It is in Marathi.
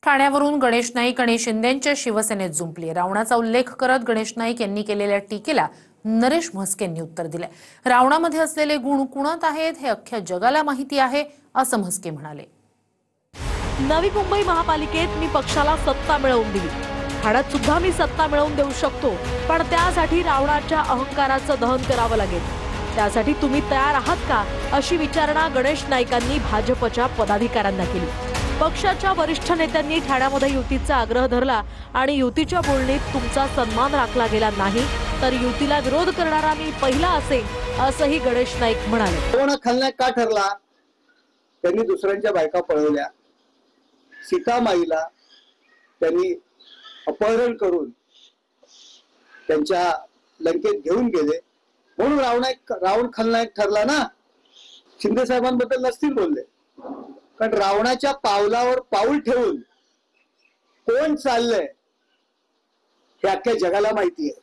ठाण्यावरून गणेश नाईक आणि शिंदेंच्या शिवसेनेत जुंपली। रावणाचा उल्लेख करत गणेश नाईक यांनी केलेल्या टीकेला नरेश म्हस्केंनी उत्तर दिले। रावणामध्ये असलेले गुण कुणात आहेत हे अख्ख्या जगाला माहिती आहे, असं म्हस्के म्हणाले। नवी मुंबई महापालिकेत मी पक्षाला सत्ता मिळवून दिली। ठाण्यात सुद्धा मी सत्ता मिळवून देऊ शकतो, पण त्यासाठी रावणाच्या अहंकाराचं दहन करावं लागेल। त्यासाठी तुम्ही तयार आहात का, अशी विचारणा गणेश नाईकांनी भाजपच्या पदाधिकाऱ्यांना केली। पक्षाच्या वरिष्ठ नेत्यांनी ठाण्यामध्ये युतीचा आग्रह धरला आणि युतीच्या बोलणीत तुमचा सन्मान राखला गेला नाही तर युतीला विरोध करणारा मी पहिला असेल, असंही गणेश नाईक म्हणाले। कोण खलनायक का ठरला? त्यांनी दुसऱ्यांच्या बायका पळवल्या, सीतामाईला त्यांनी अपहरण करून त्यांच्या लंकेत घेऊन गेले, म्हणून रावण खलनायक ठरला ना। शिंदे साहेबांबद्दल नसतील बोलले, कारण रावणाच्या पावलावर पाऊल ठेवून कोण चाललंय हे अख्ख्या जगाला माहिती आहे।